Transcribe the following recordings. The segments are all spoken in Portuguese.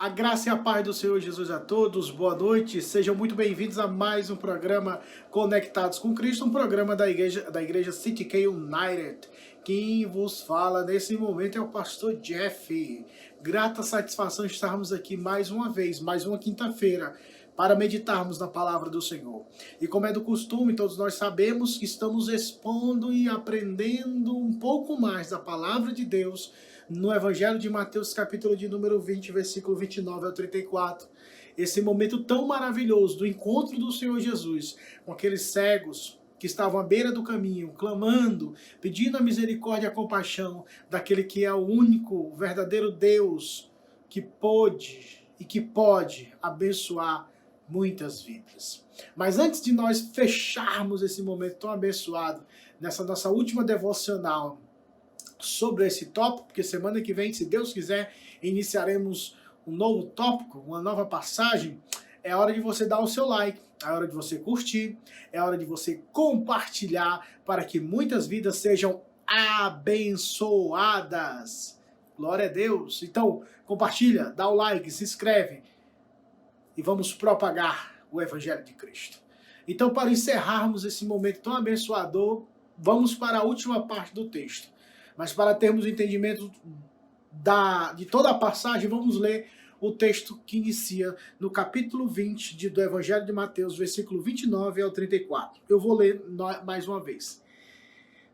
A graça e a paz do Senhor Jesus a todos, boa noite, sejam muito bem-vindos a mais um programa Conectados com Cristo, um programa da igreja City K United. Quem vos fala nesse momento é o pastor Jeff. Grata satisfação estarmos aqui mais uma vez, mais uma quinta-feira, para meditarmos na palavra do Senhor. E como é do costume, todos nós sabemos que estamos expondo e aprendendo um pouco mais da palavra de Deus no Evangelho de Mateus, capítulo de número 20, versículo 29 ao 34. Esse momento tão maravilhoso do encontro do Senhor Jesus com aqueles cegos que estavam à beira do caminho, clamando, pedindo a misericórdia e a compaixão daquele que é o único, o verdadeiro Deus que pôde e que pode abençoar muitas vidas. Mas antes de nós fecharmos esse momento tão abençoado, nessa nossa última devocional sobre esse tópico, porque semana que vem, se Deus quiser, iniciaremos um novo tópico, uma nova passagem, é hora de você dar o seu like, é hora de você curtir, é hora de você compartilhar para que muitas vidas sejam abençoadas. Glória a Deus. Então, compartilha, dá o like, se inscreve e vamos propagar o Evangelho de Cristo. Então, para encerrarmos esse momento tão abençoador, vamos para a última parte do texto. Mas para termos o entendimento de toda a passagem, vamos ler o texto que inicia no capítulo 20 do Evangelho de Mateus, versículo 29 ao 34. Eu vou ler mais uma vez.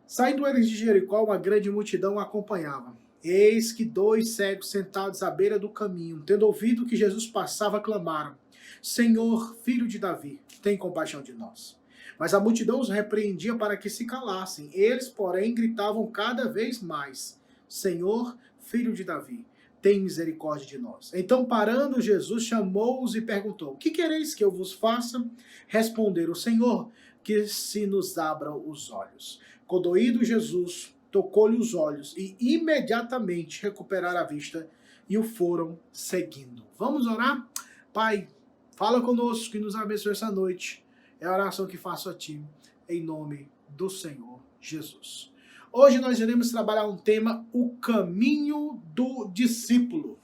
Saindo eles de Jericó, uma grande multidão acompanhava. Eis que 2 cegos sentados à beira do caminho, tendo ouvido que Jesus passava, clamaram: Senhor, filho de Davi, tem compaixão de nós. Mas a multidão os repreendia para que se calassem. Eles, porém, gritavam cada vez mais: Senhor, filho de Davi, tem misericórdia de nós. Então, parando, Jesus chamou-os e perguntou: Que quereis que eu vos faça? Responderam: Senhor, que se nos abram os olhos. Condoído Jesus, tocou-lhe os olhos e imediatamente recuperaram a vista e o foram seguindo. Vamos orar? Pai, fala conosco e nos abençoe essa noite. É a oração que faço a ti, em nome do Senhor Jesus. Hoje nós iremos trabalhar um tema, o caminho do discípulo,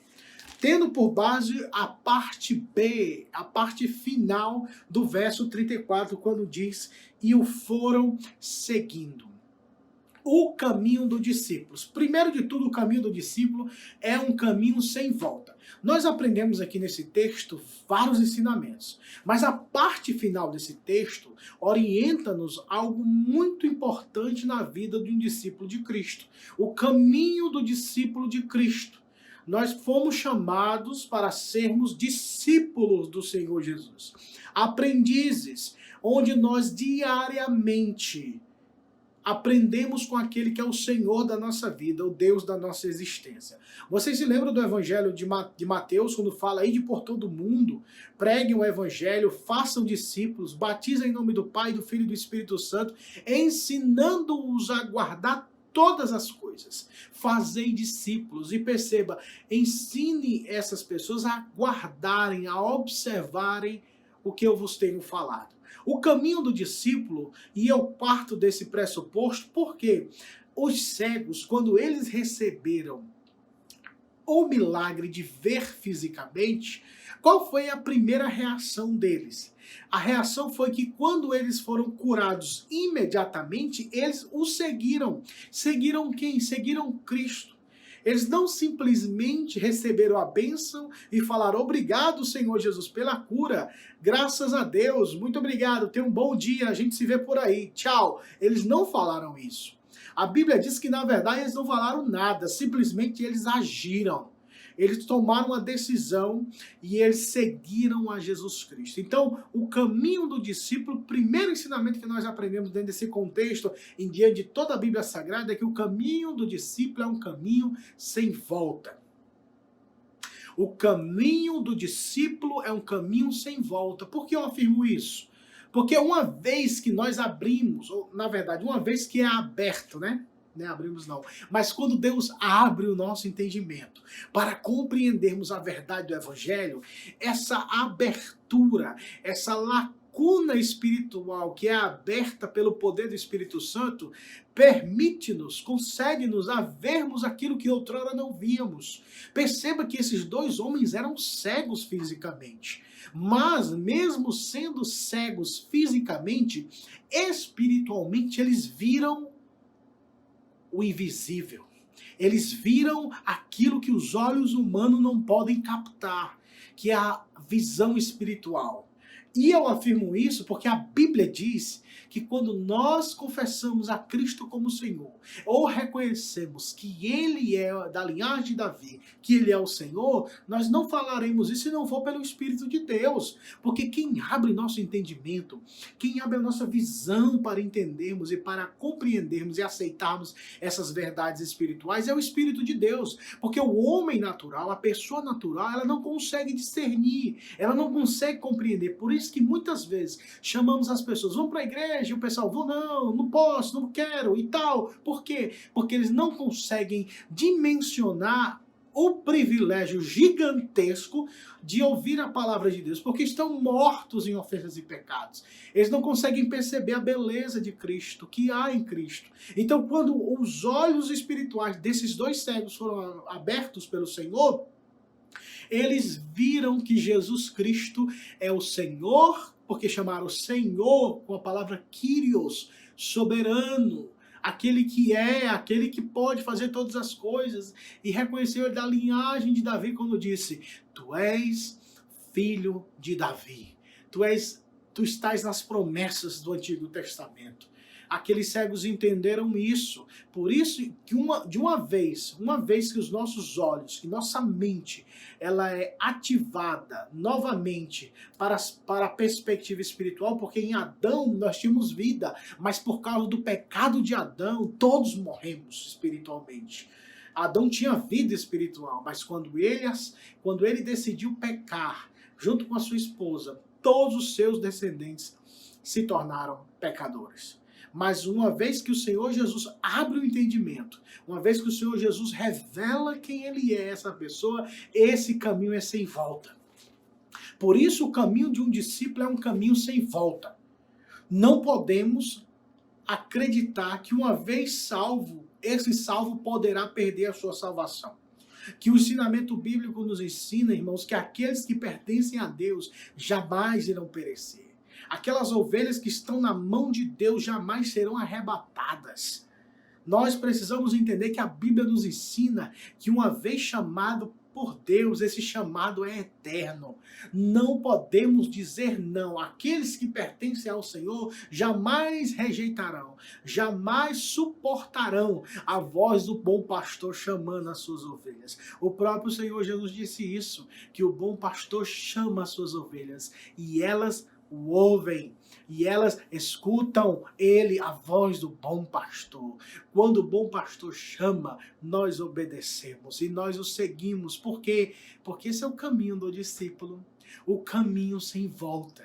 tendo por base a parte B, a parte final do verso 34, quando diz: e o foram seguindo. O caminho do discípulo. Primeiro de tudo, o caminho do discípulo é um caminho sem volta. Nós aprendemos aqui nesse texto vários ensinamentos, mas a parte final desse texto orienta-nos algo muito importante na vida de um discípulo de Cristo. O caminho do discípulo de Cristo. Nós fomos chamados para sermos discípulos do Senhor Jesus. Aprendizes, onde nós diariamente aprendemos com aquele que é o Senhor da nossa vida, o Deus da nossa existência. Vocês se lembram do Evangelho de Mateus, quando fala: ide por todo mundo, preguem o Evangelho, façam discípulos, batizem em nome do Pai, do Filho e do Espírito Santo, ensinando-os a guardar todas as coisas. Fazei discípulos. E perceba, ensine essas pessoas a guardarem, a observarem o que eu vos tenho falado. O caminho do discípulo, e eu parto desse pressuposto, porque os cegos, quando eles receberam o milagre de ver fisicamente, qual foi a primeira reação deles? A reação foi que quando eles foram curados imediatamente, eles o seguiram. Seguiram quem? Seguiram Cristo. Eles não simplesmente receberam a bênção e falaram: obrigado, Senhor Jesus, pela cura. Graças a Deus, muito obrigado, tenha um bom dia, a gente se vê por aí, tchau. Eles não falaram isso. A Bíblia diz que, na verdade, eles não falaram nada, simplesmente eles agiram. Eles tomaram uma decisão e eles seguiram a Jesus Cristo. Então, o caminho do discípulo, o primeiro ensinamento que nós aprendemos dentro desse contexto, em diante de toda a Bíblia Sagrada, é que o caminho do discípulo é um caminho sem volta. O caminho do discípulo é um caminho sem volta. Por que eu afirmo isso? Porque uma vez que nós abrimos, ou na verdade, uma vez que é aberto, né? Não é abrimos não, mas quando Deus abre o nosso entendimento para compreendermos a verdade do Evangelho, essa abertura, essa lacuna lacuna espiritual que é aberta pelo poder do Espírito Santo permite-nos, concede-nos a vermos aquilo que outrora não víamos. Perceba que esses dois homens eram cegos fisicamente, mas mesmo sendo cegos fisicamente, espiritualmente eles viram o invisível. Eles viram aquilo que os olhos humanos não podem captar, que é a visão espiritual. E eu afirmo isso porque a Bíblia diz que quando nós confessamos a Cristo como Senhor, ou reconhecemos que Ele é da linhagem de Davi, que Ele é o Senhor, nós não falaremos isso se não for pelo Espírito de Deus. Porque quem abre nosso entendimento, quem abre a nossa visão para entendermos e para compreendermos e aceitarmos essas verdades espirituais é o Espírito de Deus. Porque o homem natural, a pessoa natural, ela não consegue discernir, ela não consegue compreender. Por isso que muitas vezes chamamos as pessoas, vão para a igreja, e o pessoal, vou não posso, não quero e tal. Por quê? Porque eles não conseguem dimensionar o privilégio gigantesco de ouvir a palavra de Deus, porque estão mortos em ofensas e pecados. Eles não conseguem perceber a beleza de Cristo, que há em Cristo. Então, quando os olhos espirituais desses dois cegos foram abertos pelo Senhor, eles viram que Jesus Cristo é o Senhor, porque chamaram o Senhor com a palavra Kyrios, soberano, aquele que pode fazer todas as coisas, e reconheceu da linhagem de Davi quando disse, tu és filho de Davi, tu estás nas promessas do Antigo Testamento. Aqueles cegos entenderam isso. Por isso que uma vez que os nossos olhos, que nossa mente, ela é ativada novamente para a perspectiva espiritual, porque em Adão nós tínhamos vida, mas por causa do pecado de Adão, todos morremos espiritualmente. Adão tinha vida espiritual, mas quando ele decidiu pecar, junto com a sua esposa, todos os seus descendentes se tornaram pecadores. Mas uma vez que o Senhor Jesus abre o entendimento, uma vez que o Senhor Jesus revela quem Ele é, essa pessoa, esse caminho é sem volta. Por isso o caminho de um discípulo é um caminho sem volta. Não podemos acreditar que uma vez salvo, esse salvo poderá perder a sua salvação. Que o ensinamento bíblico nos ensina, irmãos, que aqueles que pertencem a Deus jamais irão perecer. Aquelas ovelhas que estão na mão de Deus jamais serão arrebatadas. Nós precisamos entender que a Bíblia nos ensina que uma vez chamado por Deus, esse chamado é eterno. Não podemos dizer não. Aqueles que pertencem ao Senhor jamais rejeitarão, jamais suportarão a voz do bom pastor chamando as suas ovelhas. O próprio Senhor Jesus disse isso, que o bom pastor chama as suas ovelhas e elas o ouvem, e elas escutam ele, a voz do bom pastor. Quando o bom pastor chama, nós obedecemos e nós o seguimos. Por quê? Porque esse é o caminho do discípulo, o caminho sem volta.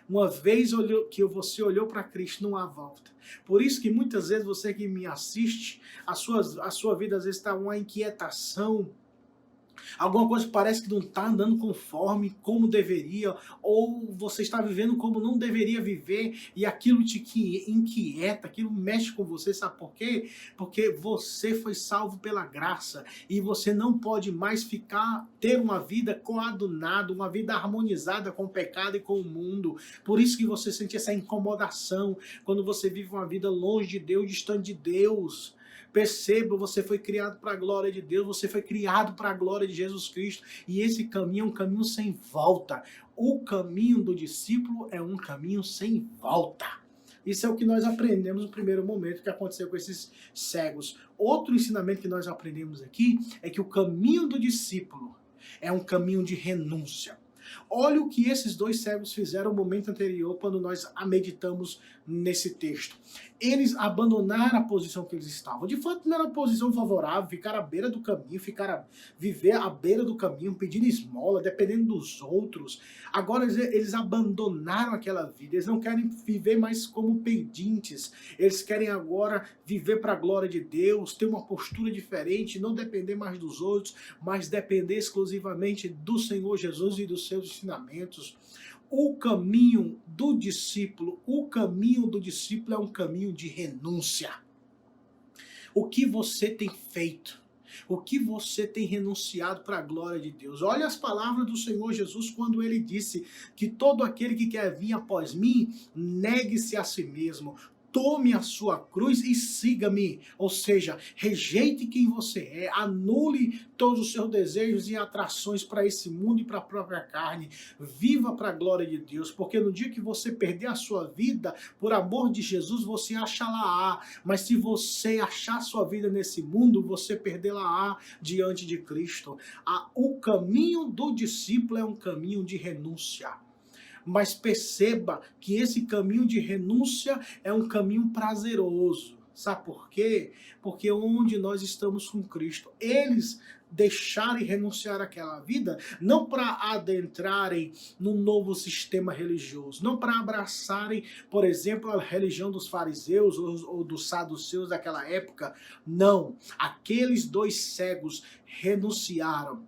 Uma vez que você olhou para Cristo, não há volta. Por isso que muitas vezes você que me assiste, a sua vida às vezes está uma inquietação, alguma coisa que parece que não está andando conforme como deveria, ou você está vivendo como não deveria viver, e aquilo te inquieta, aquilo mexe com você, sabe por quê? Porque você foi salvo pela graça, e você não pode mais ter uma vida coadunada, uma vida harmonizada com o pecado e com o mundo. Por isso que você sente essa incomodação, quando você vive uma vida longe de Deus, distante de Deus. Perceba, você foi criado para a glória de Deus, você foi criado para a glória de Jesus Cristo, e esse caminho é um caminho sem volta. O caminho do discípulo é um caminho sem volta. Isso é o que nós aprendemos no primeiro momento que aconteceu com esses cegos. Outro ensinamento que nós aprendemos aqui é que o caminho do discípulo é um caminho de renúncia. Olha o que esses dois cegos fizeram no momento anterior, quando nós meditamos nesse texto. Eles abandonaram a posição que eles estavam. De fato, não era uma posição favorável, ficar à beira do caminho, viver à beira do caminho, pedindo esmola, dependendo dos outros. Agora eles abandonaram aquela vida, eles não querem viver mais como pedintes, eles querem agora viver para a glória de Deus, ter uma postura diferente, não depender mais dos outros, mas depender exclusivamente do Senhor Jesus e dos seus ensinamentos. o caminho do discípulo é um caminho de renúncia. O que você tem feito? O que você tem renunciado para a glória de Deus? Olha as palavras do Senhor Jesus quando ele disse que todo aquele que quer vir após mim, negue-se a si mesmo. Tome a sua cruz e siga-me. Ou seja, rejeite quem você é, anule todos os seus desejos e atrações para esse mundo e para a própria carne. Viva para a glória de Deus, porque no dia que você perder a sua vida, por amor de Jesus, você achará. Mas se você achar sua vida nesse mundo, você perdê-la diante de Cristo. O caminho do discípulo é um caminho de renúncia. Mas perceba que esse caminho de renúncia é um caminho prazeroso. Sabe por quê? Porque onde nós estamos com Cristo, eles deixarem renunciar àquela vida, não para adentrarem num novo sistema religioso, não para abraçarem, por exemplo, a religião dos fariseus ou dos saduceus daquela época. Não. Aqueles dois cegos renunciaram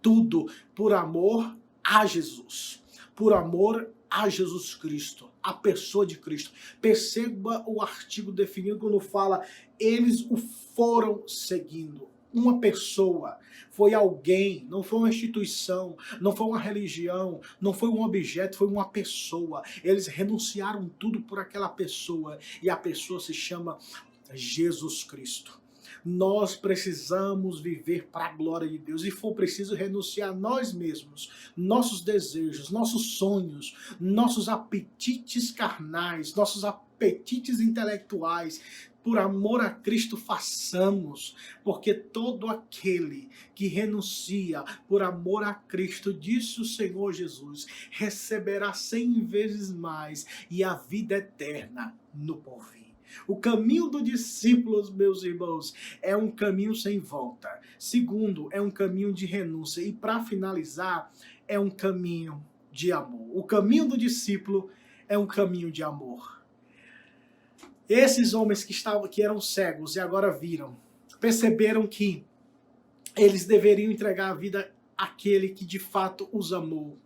tudo por amor a Jesus. Por amor a Jesus Cristo, a pessoa de Cristo. Perceba o artigo definido quando fala, eles o foram seguindo. Uma pessoa, foi alguém, não foi uma instituição, não foi uma religião, não foi um objeto, foi uma pessoa. Eles renunciaram tudo por aquela pessoa, e a pessoa se chama Jesus Cristo. Nós precisamos viver para a glória de Deus, e for preciso renunciar a nós mesmos, nossos desejos, nossos sonhos, nossos apetites carnais, nossos apetites intelectuais. Por amor a Cristo façamos, porque todo aquele que renuncia por amor a Cristo, disse o Senhor Jesus, receberá 100 vezes mais e a vida eterna no porvir. O caminho do discípulo, meus irmãos, é um caminho sem volta. Segundo, é um caminho de renúncia. E para finalizar, é um caminho de amor. O caminho do discípulo é um caminho de amor. Esses homens que eram cegos e agora viram, perceberam que eles deveriam entregar a vida àquele que de fato os amou.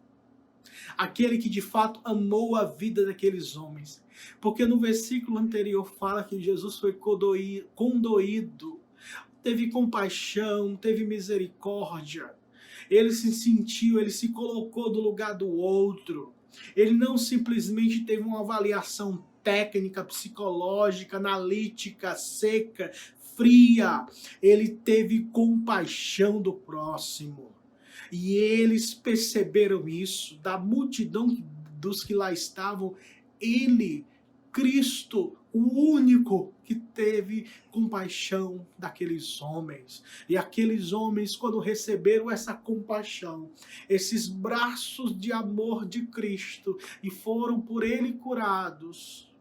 Aquele que de fato amou a vida daqueles homens. Porque no versículo anterior fala que Jesus foi condoído, teve compaixão, teve misericórdia. Ele se sentiu, ele se colocou do lugar do outro. Ele não simplesmente teve uma avaliação técnica, psicológica, analítica, seca, fria. Ele teve compaixão do próximo. E eles perceberam isso, da multidão dos que lá estavam, ele, Cristo, o único que teve compaixão daqueles homens. E aqueles homens, quando receberam essa compaixão, esses braços de amor de Cristo, e foram por ele curados,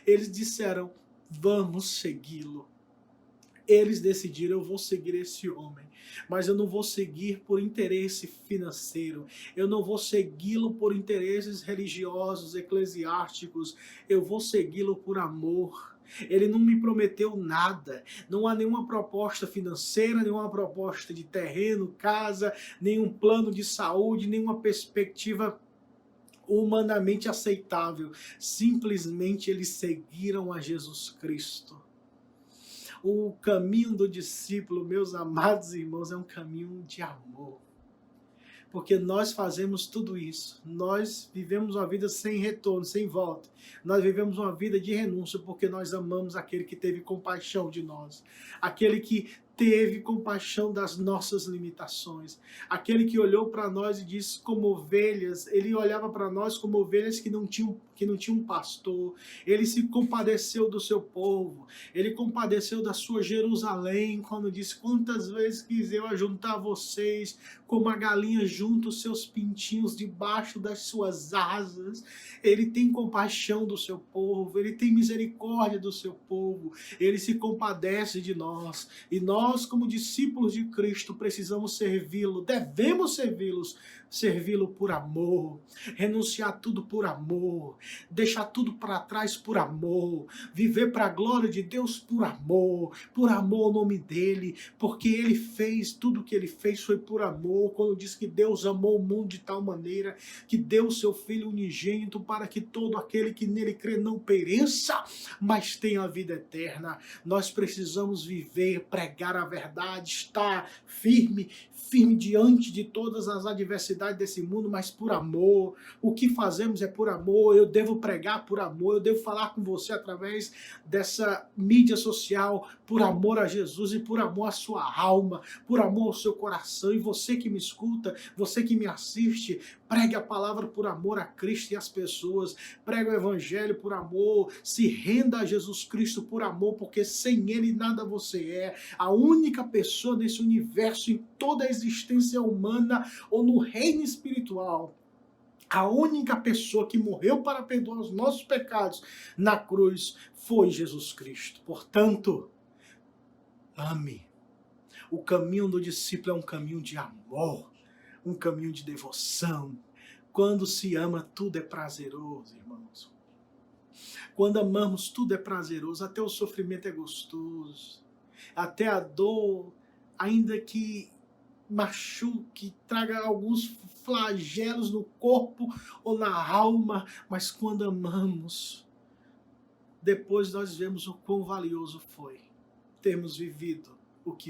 eles disseram, vamos segui-lo. Eles decidiram, eu vou seguir esse homem, mas eu não vou seguir por interesse financeiro, eu não vou segui-lo por interesses religiosos, eclesiásticos, eu vou segui-lo por amor. Ele não me prometeu nada, não há nenhuma proposta financeira, nenhuma proposta de terreno, casa, nenhum plano de saúde, nenhuma perspectiva humanamente aceitável. Simplesmente eles seguiram a Jesus Cristo. O caminho do discípulo, meus amados irmãos, é um caminho de amor. Porque nós fazemos tudo isso. Nós vivemos uma vida sem retorno, sem volta. Nós vivemos uma vida de renúncia porque nós amamos aquele que teve compaixão de nós. Aquele que teve compaixão das nossas limitações. Aquele que olhou para nós e disse como ovelhas, ele olhava para nós como ovelhas que não tinham um pastor. Ele se compadeceu do seu povo. Ele compadeceu da sua Jerusalém, quando disse, quantas vezes quis eu ajuntar vocês, como a galinha junta os seus pintinhos debaixo das suas asas. Ele tem compaixão do seu povo, ele tem misericórdia do seu povo, ele se compadece de nós. E nós, como discípulos de Cristo, precisamos servi-lo, devemos servi-lo por amor, renunciar tudo por amor, deixar tudo para trás por amor, viver para a glória de Deus por amor ao nome dele, porque ele fez, tudo que ele fez foi por amor, quando diz que Deus amou o mundo de tal maneira que deu o seu Filho unigênito para que todo aquele que nele crê não pereça, mas tenha a vida eterna. Nós precisamos viver, pregar a verdade, estar firme diante de todas as adversidades desse mundo, mas por amor. O que fazemos é por amor. Eu devo pregar por amor, eu devo falar com você através dessa mídia social, por amor a Jesus e por amor à sua alma, por amor ao seu coração. E você que me escuta, você que me assiste, pregue a palavra por amor a Cristo e às pessoas, pregue o evangelho por amor, se renda a Jesus Cristo por amor, porque sem ele nada você é. A única pessoa nesse universo, em toda a existência humana ou no reino espiritual, a única pessoa que morreu para perdoar os nossos pecados na cruz foi Jesus Cristo. Portanto, ame. O caminho do discípulo é um caminho de amor, um caminho de devoção. Quando se ama, tudo é prazeroso, irmãos. Quando amamos, tudo é prazeroso, até o sofrimento é gostoso, até a dor, ainda que machuque, traga alguns flagelos no corpo ou na alma, mas quando amamos, depois nós vemos o quão valioso foi termos vivido o que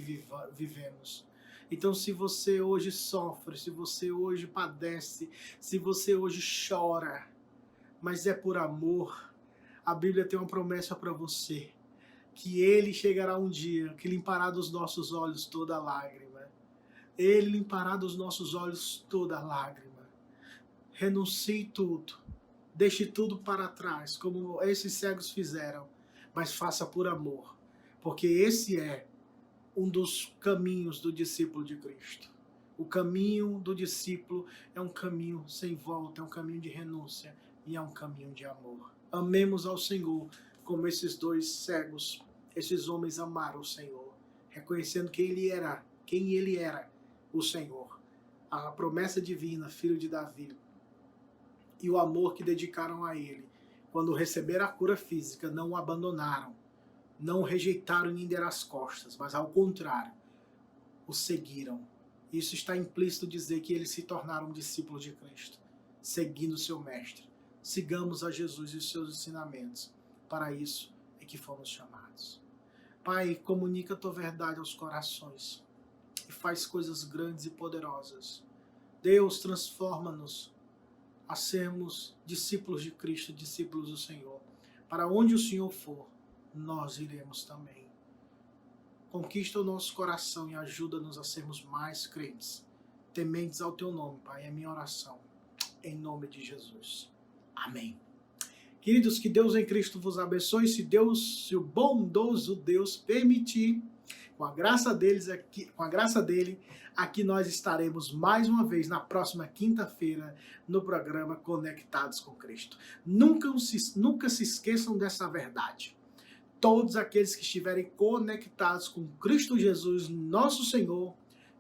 vivemos. Então, se você hoje sofre, se você hoje padece, se você hoje chora, mas é por amor, a Bíblia tem uma promessa para você, que Ele chegará um dia que limpará dos nossos olhos toda lágrima. Ele limpará dos nossos olhos toda lágrima. Renuncie tudo, deixe tudo para trás, como esses cegos fizeram, mas faça por amor, porque esse é um dos caminhos do discípulo de Cristo. O caminho do discípulo é um caminho sem volta, é um caminho de renúncia e é um caminho de amor. Amemos ao Senhor como esses dois cegos, esses homens amaram o Senhor, reconhecendo que Ele era, quem Ele era, o Senhor, a promessa divina, filho de Davi, e o amor que dedicaram a Ele. Quando receberam a cura física, não o abandonaram, não o rejeitaram nem deram as costas, mas ao contrário, o seguiram. Isso está implícito dizer que eles se tornaram discípulos de Cristo, seguindo o seu mestre. Sigamos a Jesus e os seus ensinamentos. Para isso é que fomos chamados. Pai, comunica a tua verdade aos corações e faz coisas grandes e poderosas. Deus, transforma-nos a sermos discípulos de Cristo, discípulos do Senhor. Para onde o Senhor for, nós iremos também. Conquista o nosso coração e ajuda-nos a sermos mais crentes, tementes ao teu nome, Pai. É minha oração, em nome de Jesus. Amém. Queridos, que Deus em Cristo vos abençoe. Se o bondoso Deus permitir, com a graça dele, aqui nós estaremos mais uma vez na próxima quinta-feira no programa Conectados com Cristo. Nunca se esqueçam dessa verdade. Todos aqueles que estiverem conectados com Cristo Jesus, nosso Senhor,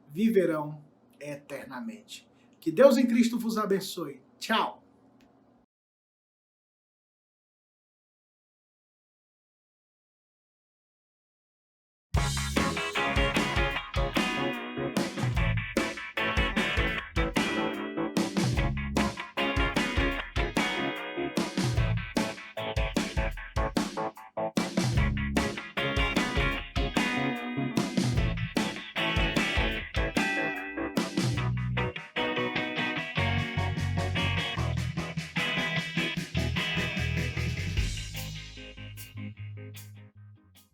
viverão eternamente. Que Deus em Cristo vos abençoe. Tchau!